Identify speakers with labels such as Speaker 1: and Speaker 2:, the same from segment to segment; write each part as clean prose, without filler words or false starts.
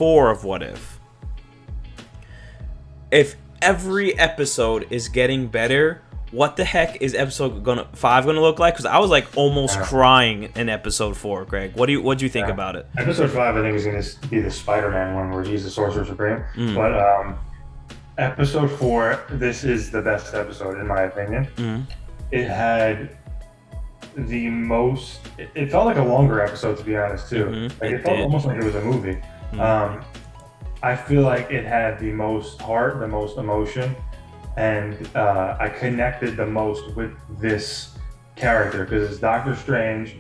Speaker 1: 4 of What If every episode is getting better, what the heck is episode 5 gonna look like? Because I was like almost crying in episode 4. Greg, what do you think about it?
Speaker 2: Episode 5, I think, is going to be the Spider-Man one where he's the Sorcerer Supreme. But episode 4, this is the best episode in my opinion. It had the most. It felt like a longer episode, to be honest, too. Like it felt almost like it was a movie. I feel like it had the most heart, the most emotion, and I connected the most with this character because it's Doctor Strange.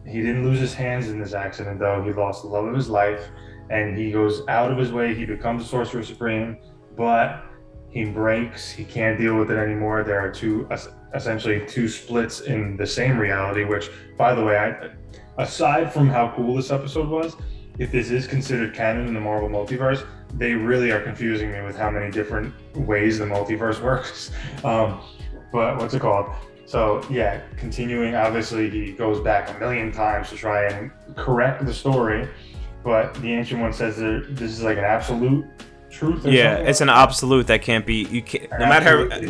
Speaker 2: He didn't lose his hands in this accident, though. He lost the love of his life, and he goes out of his way. He becomes the Sorcerer Supreme, but he breaks. He can't deal with it anymore. There are essentially two splits in the same reality, which, by the way, aside from how cool this episode was, if this is considered canon in the Marvel multiverse, they really are confusing me with how many different ways the multiverse works. But what's it called? So yeah, continuing, obviously he goes back a million times to try and correct the story, but the Ancient One says that this is like an absolute truth.
Speaker 1: Yeah, it's an absolute that can't be. You can't.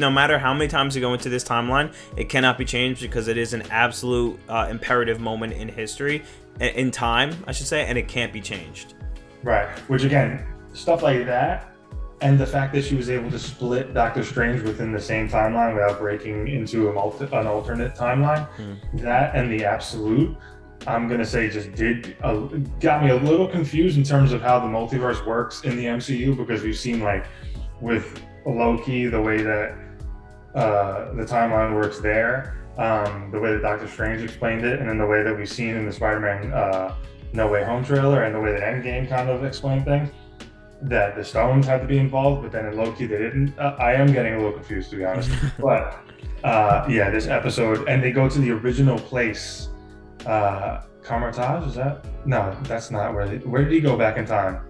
Speaker 1: No matter how many times you go into this timeline, it cannot be changed because it is an absolute imperative moment in history, in time, I should say, and it can't be changed.
Speaker 2: Right. Which again, stuff like that, and the fact that she was able to split Doctor Strange within the same timeline without breaking into an alternate timeline, that and the absolute, I'm gonna say, just got me a little confused in terms of how the multiverse works in the MCU, because we've seen, like, with Loki, the way that the timeline works there, the way that Doctor Strange explained it, and then the way that we've seen in the Spider-Man No Way Home trailer, and the way that Endgame kind of explained things, that the stones had to be involved, but then in Loki they didn't. I am getting a little confused, to be honest. But yeah, this episode, and they go to the original place. Kamar-Taj, is that? No, that's not where did he go back in time?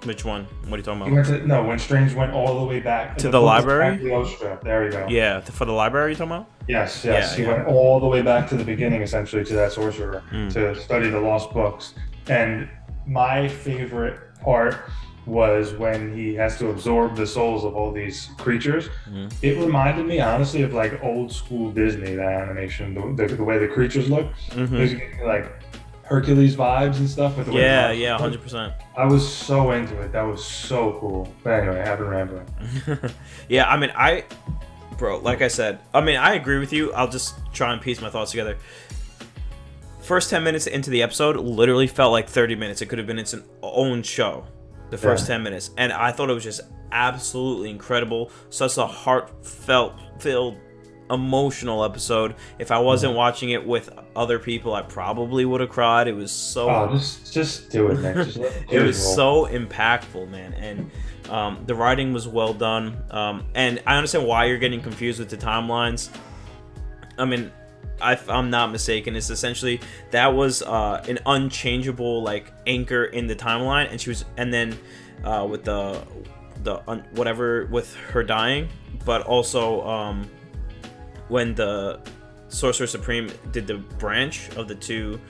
Speaker 1: Which one? What are you talking
Speaker 2: about? When Strange went all the way back
Speaker 1: to the library.
Speaker 2: There we go.
Speaker 1: Yeah, for the library you're talking about?
Speaker 2: Yes. Yeah, he went all the way back to the beginning, essentially, to that sorcerer to study the lost books. And my favorite part was when he has to absorb the souls of all these creatures. It reminded me, honestly, of like old school Disney, that animation, the way the creatures look. There's like Hercules vibes and stuff with the way
Speaker 1: 100%.
Speaker 2: I was so into it. That was so cool. But anyway, I've been rambling.
Speaker 1: Yeah, I mean, like I said, I agree with you. I'll just try and piece my thoughts together. First 10 minutes into the episode literally felt like 30 minutes. It could have been its own show, the first 10 minutes. And I thought it was just absolutely incredible. Such a heartfelt, emotional episode. If I wasn't watching it with other people, I probably would have cried. It was so...
Speaker 2: Oh, just do it, man.
Speaker 1: It was so impactful, man. And the writing was well done. And I understand why you're getting confused with the timelines. I mean... If I'm not mistaken, it's essentially that was an unchangeable like anchor in the timeline, and then with the whatever with her dying, but also when the Sorcerer Supreme did the branch of the two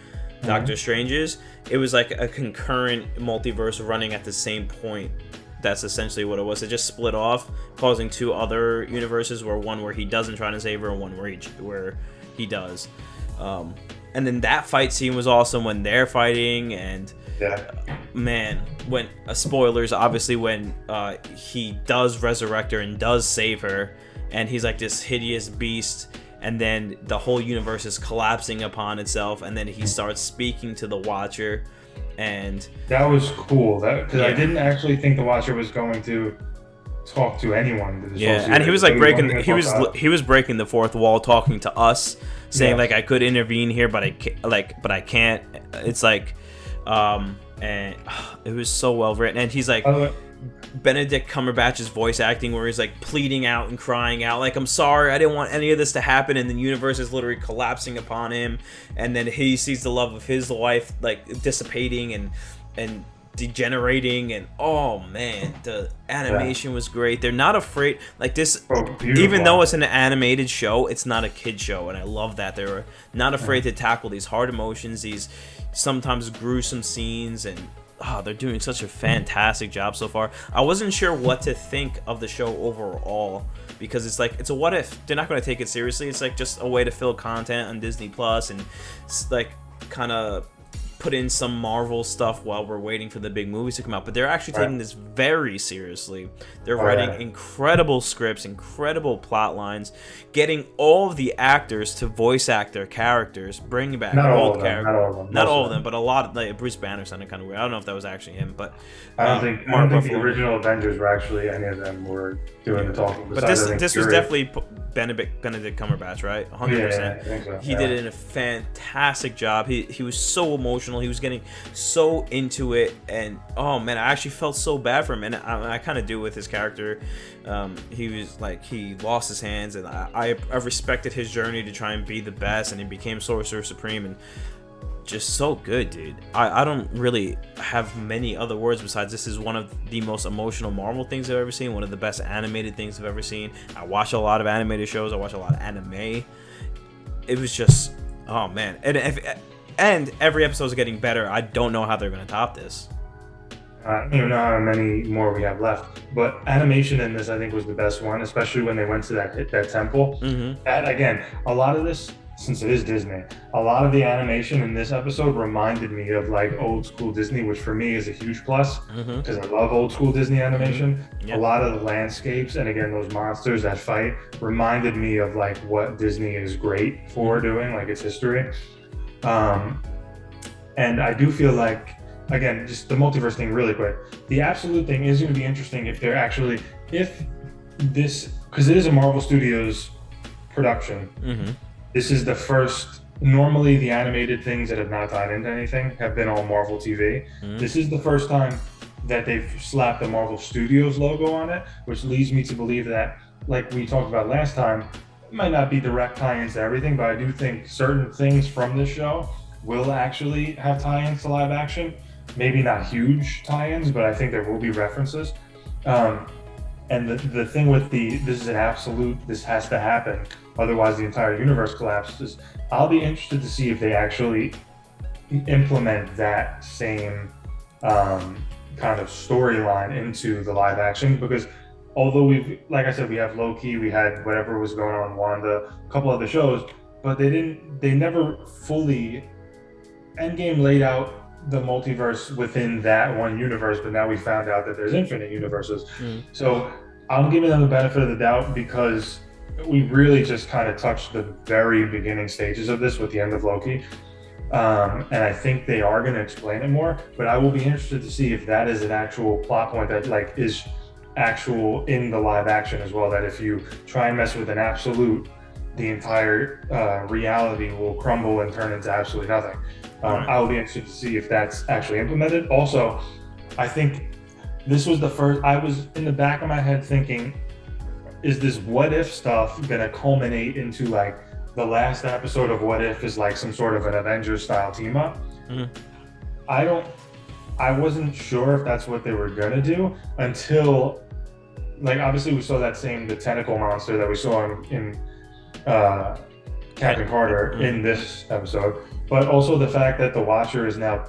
Speaker 1: Doctor Stranges, it was like a concurrent multiverse running at the same point. That's essentially what it was. It just split off, causing two other universes, where he doesn't try to save her, and one where he does. And then that fight scene was awesome when they're fighting, and man, when spoilers, obviously, when he does resurrect her and does save her, and he's like this hideous beast, and then the whole universe is collapsing upon itself, and then he starts speaking to the Watcher, and
Speaker 2: that was cool. Because I didn't actually think the Watcher was going to talk to anyone.
Speaker 1: And he was like he was breaking the fourth wall, talking to us, saying like, I could intervene here, but I can't. It's like, and it was so well written. And he's like, Benedict Cumberbatch's voice acting, where he's like pleading out and crying out, like, I'm sorry, I didn't want any of this to happen, and the universe is literally collapsing upon him, and then he sees the love of his life like dissipating and degenerating, and oh man, the animation was great. They're not afraid, like this, even though it's an animated show, it's not a kid show, and I love that they're not afraid to tackle these hard emotions, these sometimes gruesome scenes, and they're doing such a fantastic job so far. I wasn't sure what to think of the show overall because it's like it's a what if. They're not going to take it seriously. It's like just a way to fill content on Disney Plus and like kind of put in some Marvel stuff while we're waiting for the big movies to come out. But they're actually taking this very seriously. They're writing incredible scripts, incredible plot lines, getting all of the actors to voice act their characters, bringing back old characters. Not all of them, but a lot of like Bruce Banner sounded kind of weird. I don't know if that was actually him, but
Speaker 2: I don't think the original Avengers were actually any of them were doing the talking.
Speaker 1: But this was definitely Benedict Cumberbatch, right? 100%.
Speaker 2: Yeah, I think so.
Speaker 1: He did a fantastic job. He was so emotional. He was getting so into it, and oh man, I actually felt so bad for him, and I kind of do with his character. He was like he lost his hands, and I respected his journey to try and be the best, and he became Sorcerer Supreme, and just so good, dude. I don't really have many other words besides this is one of the most emotional Marvel things I've ever seen, one of the best animated things I've ever seen. I watch a lot of animated shows. I watch a lot of anime. It was just, oh man, and every episode is getting better. I don't know how they're going to top this.
Speaker 2: I don't even know how many more we have left, but animation in this I think was the best one, especially when they went to that temple. And again, a lot of this, since it is Disney, a lot of the animation in this episode reminded me of like old school Disney, which for me is a huge plus because I love old school Disney animation. A lot of the landscapes and again those monsters that fight reminded me of like what Disney is great for doing, like its history. And I do feel like, again, just the multiverse thing really quick, the absolute thing is going to be interesting if they're actually, if this, because it is a Marvel Studios production, this is the first, normally the animated things that have not tied into anything have been all Marvel TV. This is the first time that they've slapped the Marvel Studios logo on it, which leads me to believe that, like we talked about last time, it might not be direct tie-ins to everything, but I do think certain things from this show will actually have tie-ins to live action. Maybe not huge tie-ins, but I think there will be references. And the thing with this is an absolute, this has to happen, otherwise the entire universe collapses. I'll be interested to see if they actually implement that same kind of storyline into the live action, because although like I said, we have Loki, we had whatever was going on in Wanda, a couple other shows, but they never fully, Endgame laid out the multiverse within that one universe, but now we found out that there's infinite universes. So I'm giving them the benefit of the doubt because we really just kind of touched the very beginning stages of this with the end of Loki. And I think they are going to explain it more, but I will be interested to see if that is an actual plot point that like is actual in the live action as well, that if you try and mess with an absolute, the entire reality will crumble and turn into absolutely nothing. I will be interested to see if that's actually implemented. Also, I think this was the first, I was in the back of my head thinking, is this what if stuff gonna culminate into like the last episode of What If is like some sort of an Avengers style team up? I wasn't sure if that's what they were gonna do until, like, obviously we saw the tentacle monster that we saw in Captain Carter in this episode, but also the fact that the Watcher is now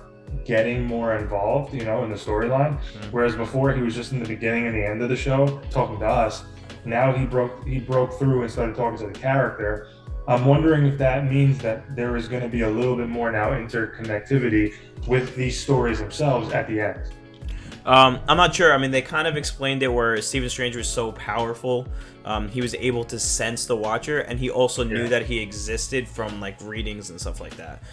Speaker 2: getting more involved, in the storyline, whereas before he was just in the beginning and the end of the show talking to us. Now he broke through and started talking to the character. I'm wondering if that means that there is going to be a little bit more now interconnectivity with these stories themselves at the end.
Speaker 1: I'm not sure. I mean, they kind of explained it where Stephen Strange was so powerful. He was able to sense the Watcher, and he also knew that he existed from like readings and stuff like that,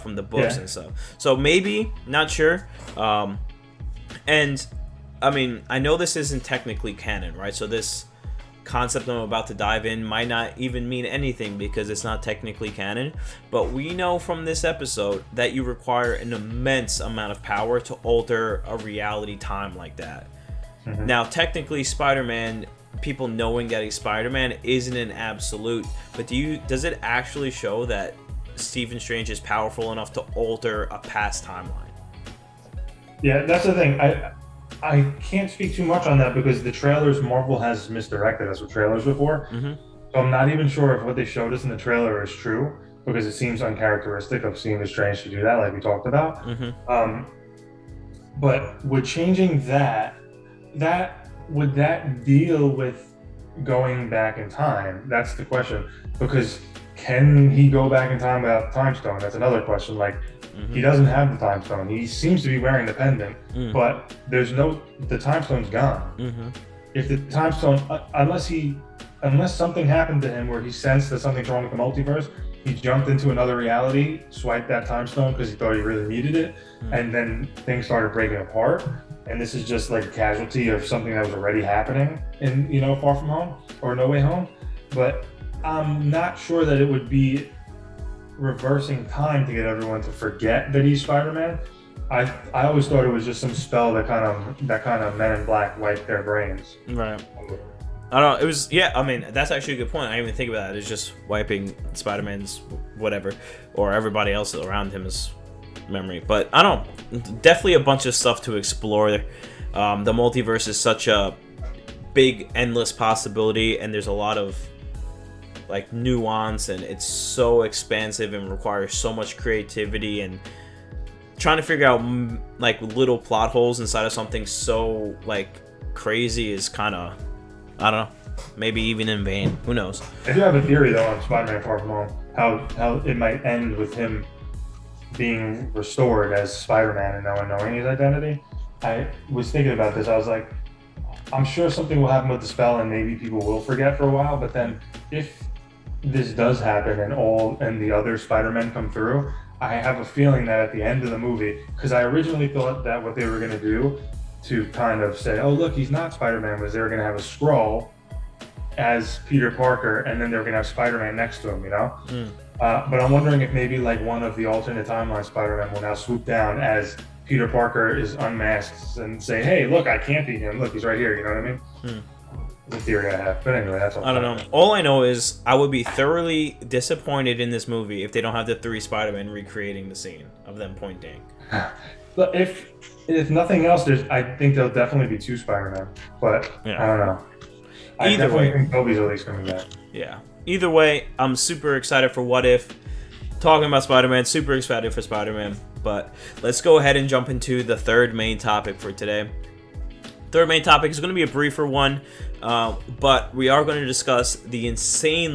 Speaker 1: from the books and stuff. So maybe, not sure. And I mean, I know this isn't technically canon, right? So this concept I'm about to dive in might not even mean anything because it's not technically canon, but we know from this episode that you require an immense amount of power to alter a reality time like that. Now, technically, Spider-Man, people knowing that he's Spider-Man isn't an absolute, but does it actually show that Stephen Strange is powerful enough to alter a past timeline?
Speaker 2: Yeah, that's the thing. I can't speak too much on that because the trailers, Marvel has misdirected us with trailers before. So I'm not even sure if what they showed us in the trailer is true, because it seems uncharacteristic of Stephen Strange to do that, like we talked about. But with changing that would that deal with going back in time? That's the question. Because can he go back in time without the time stone? That's another question. Like, he doesn't have the time stone. He seems to be wearing the pendant, but the time stone's gone. If the time stone, unless something happened to him where he sensed that something's wrong with the multiverse, he jumped into another reality, swiped that time stone because he thought he really needed it, and then things started breaking apart. And this is just like a casualty of something that was already happening in, Far From Home or No Way Home. But I'm not sure that it would be reversing time to get everyone to forget that he's Spider-Man. I always thought it was just some spell that kind of Men in Black wiped their brains.
Speaker 1: Right. I don't know. It was, yeah. I mean, that's actually a good point. I didn't even think about that. It's just wiping Spider-Man's whatever or everybody else around him is memory. But I don't know. Definitely a bunch of stuff to explore. The multiverse is such a big, endless possibility, and there's a lot of like nuance, and it's so expansive and requires so much creativity, and trying to figure out like little plot holes inside of something so like crazy is kind of, I don't know, maybe even in vain. Who knows?
Speaker 2: I do have a theory though on Spider-Man Far From Home, how it might end with him being restored as Spider-Man and no one knowing his identity. I was thinking about this. I was like, I'm sure something will happen with the spell and maybe people will forget for a while, but then if this does happen and the other Spider-Men come through, I have a feeling that at the end of the movie, because I originally thought that what they were going to do to kind of say, oh look, he's not Spider-Man, was they were going to have a scroll as Peter Parker, and then they were going to have Spider-Man next to him, But I'm wondering if maybe like one of the alternate timeline Spider-Man will now swoop down as Peter Parker is unmasked and say, hey, look, I can't be him. Look, he's right here. You know what I mean? The theory I have. But anyway, that's all.
Speaker 1: I don't know. All I know is I would be thoroughly disappointed in this movie if they don't have the 3 Spider-Men recreating the scene of them pointing.
Speaker 2: But if nothing else, I think there'll definitely be 2 Spider-Men. But yeah. I don't know. I definitely think Tobey's at least coming back.
Speaker 1: Yeah. Either way, I'm super excited for What If. Talking about Spider-Man, super excited for Spider-Man. But let's go ahead and jump into the third main topic for today. Third main topic is going to be a briefer one, but we are going to discuss the insane